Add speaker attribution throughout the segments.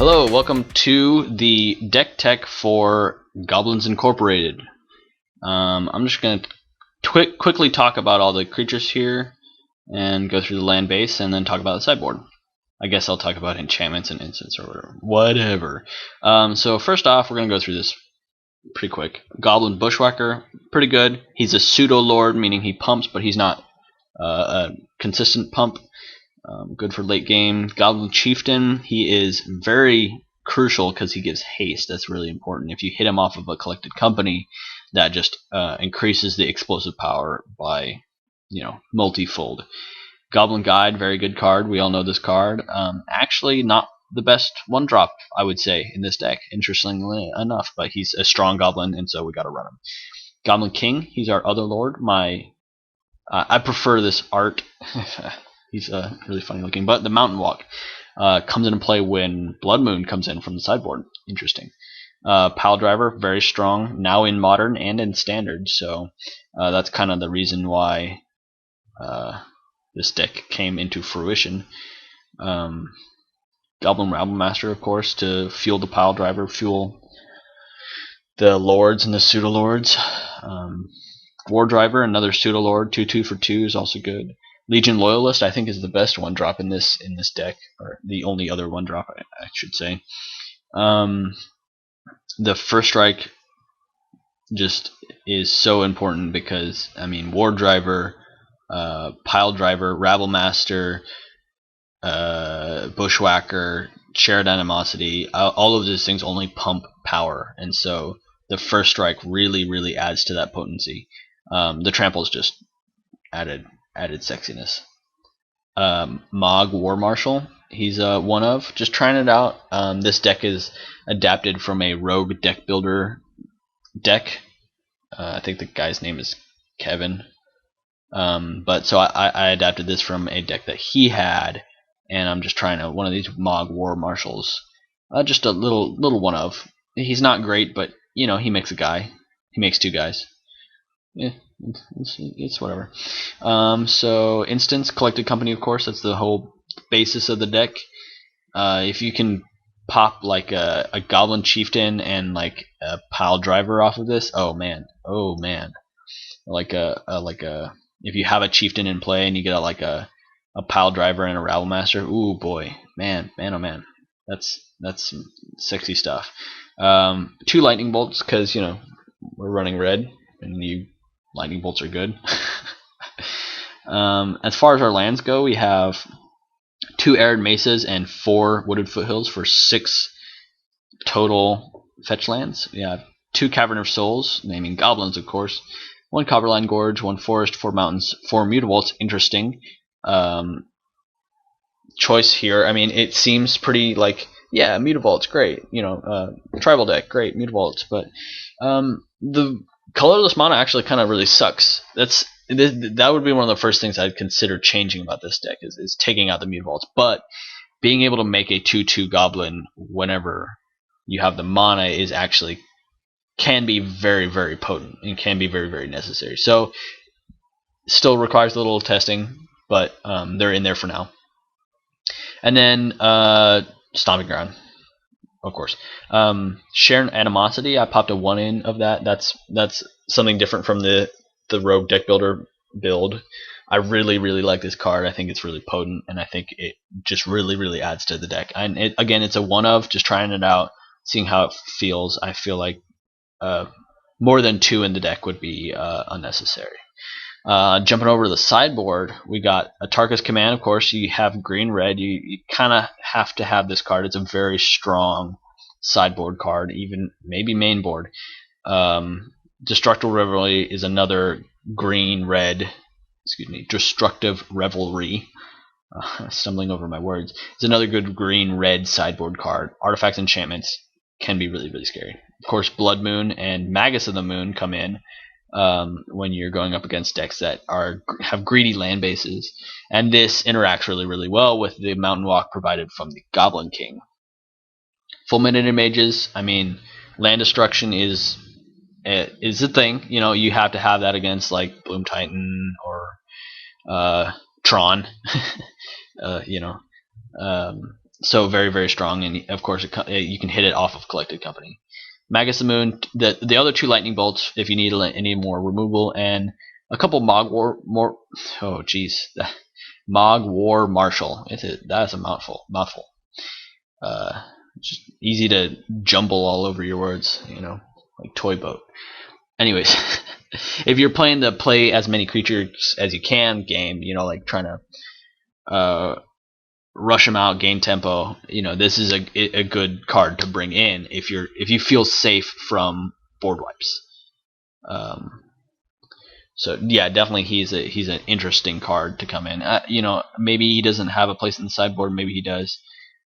Speaker 1: Hello, welcome to the deck tech for Goblins Incorporated. I'm just going to quickly talk about all the creatures here and go through the land base and then talk about the sideboard. I guess I'll talk about enchantments and instants or whatever. So first off, we're going to go through this pretty quick. Goblin Bushwhacker, pretty good. He's a pseudo-lord, meaning he pumps, but he's not a consistent pump. Good for late game. Goblin Chieftain, he is very crucial because he gives haste. That's really important. If you hit him off of a collected company, that just increases the explosive power by, multifold. Goblin Guide, very good card. We all know this card. Actually, not the best one drop, I would say, in this deck, interestingly enough, but he's a strong goblin, and so we got to run him. Goblin King, he's our other lord. I prefer this art. He's really funny looking. But the Mountain Walk comes into play when Blood Moon comes in from the sideboard. Interesting. Pile Driver, very strong, now in Modern and in Standard. So that's kind of the reason why this deck came into fruition. Goblin Rabble Master, of course, to fuel the Pile Driver, fuel the Lords and the Pseudo-Lords. War Driver, another Pseudo-Lord, 2/2 for 2 is also good. Legion Loyalist, I think, is the best one drop in this deck, or the only other one drop, I should say. The First Strike just is so important because, War Driver, Pile Driver, Rabble Master, Bushwhacker, Shared Animosity, all of these things only pump power, and so the First Strike really, really adds to that potency. The Trample's just added sexiness. Mog War Marshal, he's one of, just trying it out. This deck is adapted from a rogue deck builder deck. I think the guy's name is Kevin. But so I adapted this from a deck that he had, and I'm just trying one of these Mog War Marshals. Just a little one of. He's not great, but he makes a guy. He makes two guys. Yeah, it's whatever. So instance, collected company, of course, that's the whole basis of the deck. If you can pop like a Goblin Chieftain and like a Pile Driver off of this, oh man, like if you have a Chieftain in play and you get a Pile Driver and a Rabble Master, ooh boy, man, oh man, that's some sexy stuff. 2 Lightning Bolts, because we're running red and lightning bolts are good. As far as our lands go, we have 2 Arid Mesas and 4 Wooded Foothills for 6 total fetch lands. We have 2 Cavern of Souls, naming goblins, of course. 1 Copperline Gorge, 1 Forest, 4 Mountains, 4 Mutavaults. Interesting choice here. It seems pretty yeah, Mutavault's great. Tribal deck, great, Mutavaults, but the colorless mana actually kind of really sucks. That would be one of the first things I'd consider changing about this deck is taking out the Mutavaults. But being able to make a 2/2 Goblin whenever you have the mana can be very, very potent and can be very, very necessary. So still requires a little testing, but they're in there for now. And then Stomping Ground, of course. Shared Animosity, I popped a 1 in of that. That's something different from the rogue deck builder build. I really, really like this card. I think it's really potent, and I think it just really, really adds to the deck. And again, it's a 1 of, just trying it out, seeing how it feels. I feel like more than 2 in the deck would be unnecessary. Jumping over to the sideboard, we got Atarka's Command. Of course, you have green-red. You kind of have to have this card. It's a very strong sideboard card, even maybe main board. Destructive Revelry is another Destructive Revelry. Stumbling over my words. It's another good green-red sideboard card. Artifacts, enchantments can be really, really scary. Of course, Blood Moon and Magus of the Moon come in when you're going up against decks that have greedy land bases, and this interacts really, really well with the Mountain Walk provided from the Goblin King. Fulminated Mages, land destruction is a thing. You have to have that against like Bloom Titan or Tron. So very, very strong, and of course you can hit it off of Collected Company. Magus the Moon, the other 2 lightning bolts if you need any more removal, and a couple oh jeez, Mog War Marshal. That's a mouthful. Just easy to jumble all over your words, like toy boat. Anyways, if you're playing the play as many creatures as you can game, like trying to rush them out, gain tempo, this is a good card to bring in if you feel safe from board wipes. So yeah, definitely he's an interesting card to come in. Maybe he doesn't have a place in the sideboard, maybe he does,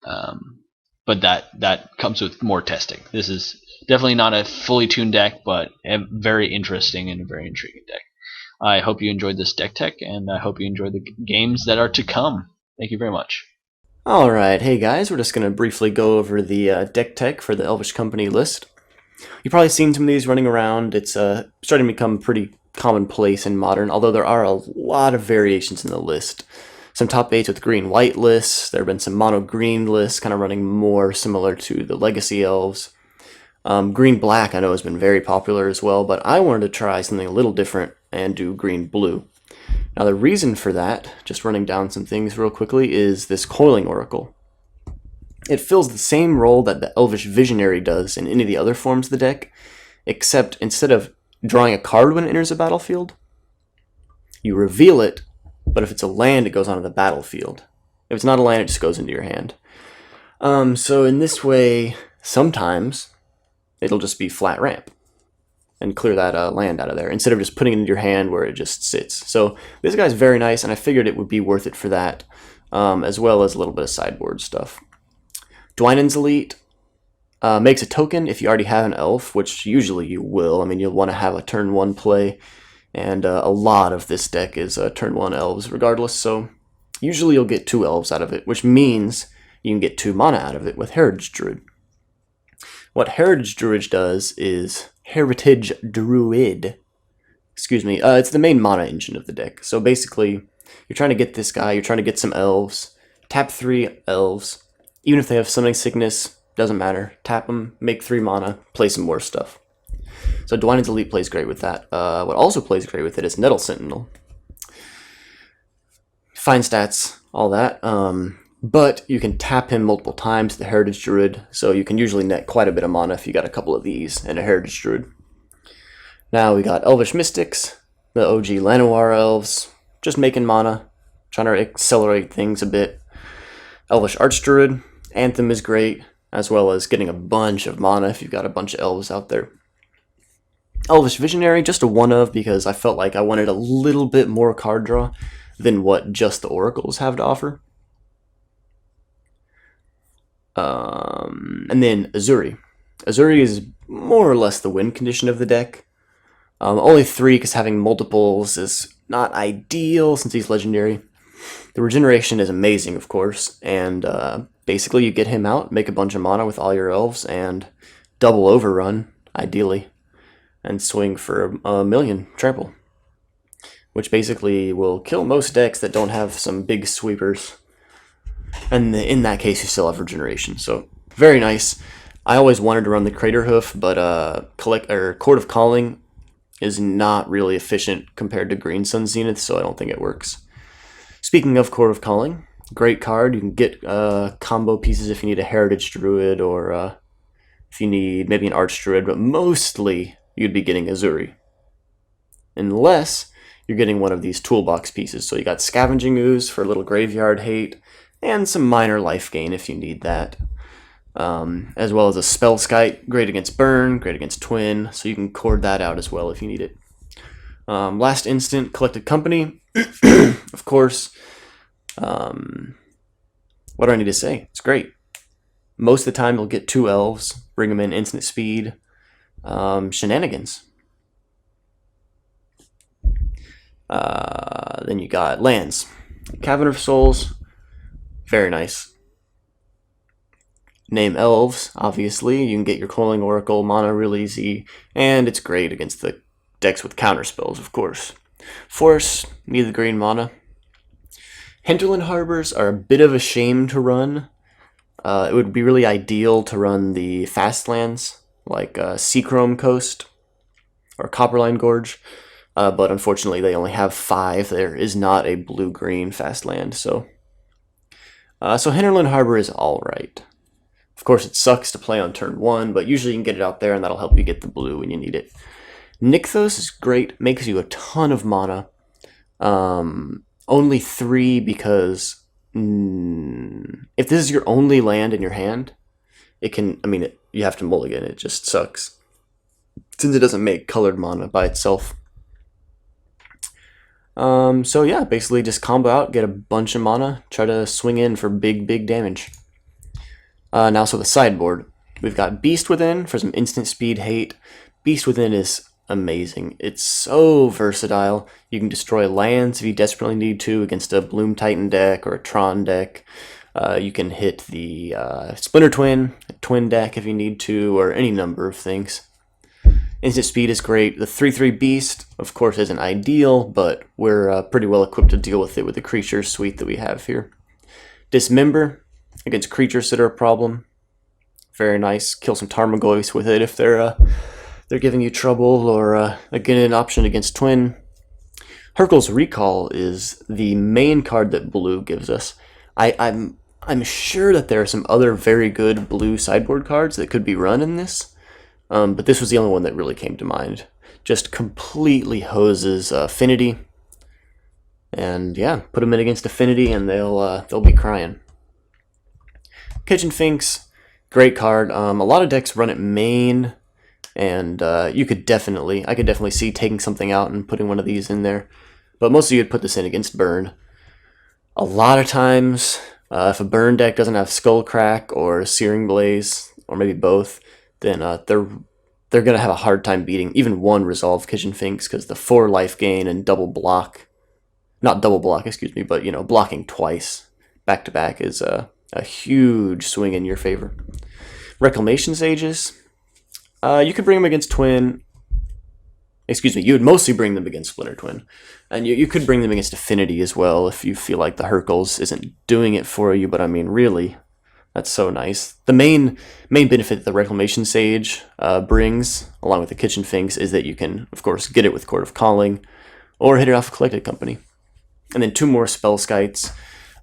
Speaker 1: but that comes with more testing. This is definitely not a fully tuned deck, but a very interesting and a very intriguing deck. I hope you enjoyed this deck tech, and I hope you enjoy the games that are to come. Thank you very much.
Speaker 2: Alright, hey guys, we're just going to briefly go over the deck tech for the Elvish Company list. You've probably seen some of these running around. It's starting to become pretty commonplace in Modern, although there are a lot of variations in the list. Some top 8s with green-white lists. There have been some mono-green lists, kind of running more similar to the Legacy Elves. Green-black I know has been very popular as well, but I wanted to try something a little different and do green-blue. Now the reason for that, just running down some things real quickly, is this Coiling Oracle. It fills the same role that the Elvish Visionary does in any of the other forms of the deck, except instead of drawing a card when it enters a battlefield, you reveal it, but if it's a land, it goes onto the battlefield. If it's not a land, it just goes into your hand. So in this way, sometimes it'll just be flat ramp and clear that land out of there, instead of just putting it into your hand where it just sits. So this guy's very nice, and I figured it would be worth it for that, as well as a little bit of sideboard stuff. Dwynen's Elite makes a token if you already have an elf, which usually you will. I mean, you'll want to have a turn 1 play, and a lot of this deck is turn 1 elves regardless, so usually you'll get 2 elves out of it, which means you can get 2 mana out of it with Heritage Druid. What Heritage Druid does is it's the main mana engine of the deck. So basically, you're trying to get this guy, you're trying to get some elves, tap 3 elves, even if they have Summoning Sickness, doesn't matter, tap them, make 3 mana, play some more stuff. So Dwynen's Elite plays great with that. What also plays great with it is Nettle Sentinel. Fine stats, all that. But you can tap him multiple times, the Heritage Druid, so you can usually net quite a bit of mana if you got a couple of these and a Heritage Druid. Now we got Elvish Mystics, the OG Llanowar Elves, just making mana, trying to accelerate things a bit. Elvish Archdruid, Anthem is great, as well as getting a bunch of mana if you've got a bunch of elves out there. Elvish Visionary, just a one of, because I felt like I wanted a little bit more card draw than what just the Oracles have to offer. And then Azuri. Azuri is more or less the win condition of the deck. Only 3, because having multiples is not ideal since he's legendary. The regeneration is amazing, of course, and basically you get him out, make a bunch of mana with all your elves, and double overrun, ideally, and swing for a million trample, which basically will kill most decks that don't have some big sweepers. And in that case, you still have regeneration, so very nice. I always wanted to run the Craterhoof, but Court of Calling is not really efficient compared to Green Sun Zenith, so I don't think it works. Speaking of Court of Calling, great card. You can get combo pieces if you need a Heritage Druid, or if you need maybe an Arch Druid, but mostly you'd be getting Azuri. Unless you're getting one of these toolbox pieces. So you got Scavenging Ooze for a little graveyard hate, and some minor life gain if you need that. As well as a Spell Skite, great against Burn, great against Twin, so you can cord that out as well if you need it. Last Instant, Collected Company, of course. What do I need to say? It's great. Most of the time you'll get 2 elves, bring them in instant speed, shenanigans. Then you got lands. Cavern of Souls, very nice. Name elves, obviously. You can get your Coiling Oracle mana real easy, and it's great against the decks with counter spells, of course. Force, need the green mana. Hinterland Harbors are a bit of a shame to run, It would be really ideal to run the fast lands like Seachrome Coast or Copperline Gorge, but unfortunately they only have 5. There is not a blue-green fast land, so Hinterland Harbor is alright. Of course, it sucks to play on turn 1, but usually you can get it out there and that'll help you get the blue when you need it. Nykthos is great, makes you a ton of mana. Only 3 because if this is your only land in your hand, it can, you have to mulligan, it just sucks. Since it doesn't make colored mana by itself. So yeah, basically just combo out, get a bunch of mana, try to swing in for big damage. Now, so the sideboard. We've got Beast Within for some instant speed hate. Beast Within is amazing. It's so versatile. You can destroy lands if you desperately need to against a Bloom Titan deck or a Tron deck. You can hit the Splinter Twin, Twin deck if you need to, or any number of things. Instant speed is great. The 3/3 Beast, of course, isn't ideal, but we're pretty well equipped to deal with it with the creature suite that we have here. Dismember against creatures that are a problem. Very nice. Kill some Tarmogoyfs with it if they're giving you trouble, or again an option against Twin. Hurkyl's Recall is the main card that blue gives us. I'm sure that there are some other very good blue sideboard cards that could be run in this. But this was the only one that really came to mind. Just completely hoses Affinity, and yeah, put them in against Affinity, and they'll be crying. Kitchen Finks, great card. A lot of decks run it main, and I could definitely see taking something out and putting one of these in there. But mostly you'd put this in against Burn. A lot of times, if a Burn deck doesn't have Skullcrack or Searing Blaze, or maybe both, then they're going to have a hard time beating even one Resolve Kitchen Finks, because the 4 life gain and blocking twice back to back is a huge swing in your favor. Reclamation Sages, you could bring them against Twin. You would mostly bring them against Splinter Twin, and you could bring them against Affinity as well if you feel like the Hurkyl's isn't doing it for you, but really, that's so nice. The main benefit that the Reclamation Sage brings, along with the Kitchen Finks, is that you can, of course, get it with Court of Calling, or hit it off Collected Company. And then 2 more Spell Skites.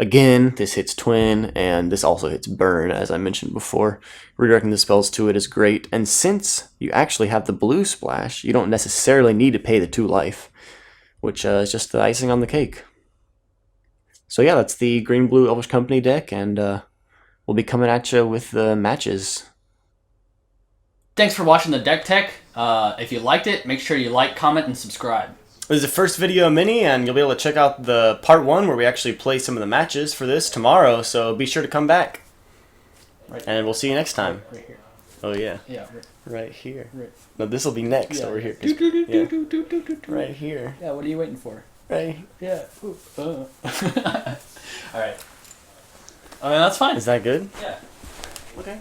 Speaker 2: Again, this hits Twin, and this also hits Burn, as I mentioned before. Redirecting the spells to it is great, and since you actually have the blue splash, you don't necessarily need to pay the 2 life, which is just the icing on the cake. So yeah, that's the Green-Blue Elvish Company deck, and we'll be coming at you with the matches.
Speaker 3: Thanks for watching the Deck Tech. If you liked it, make sure you like, comment, and subscribe.
Speaker 2: This is the first video mini, and you'll be able to check out the part 1 where we actually play some of the matches for this tomorrow, so be sure to come back.
Speaker 3: Right.
Speaker 2: And we'll see you next time.
Speaker 3: Right here.
Speaker 2: Oh yeah.
Speaker 3: Yeah.
Speaker 2: Right here.
Speaker 3: Right.
Speaker 2: No, this will be next over here. Right here.
Speaker 3: Yeah, what are you waiting for?
Speaker 2: Right.
Speaker 3: Yeah. Alright. That's fine.
Speaker 2: Is that good?
Speaker 3: Yeah.
Speaker 2: Okay.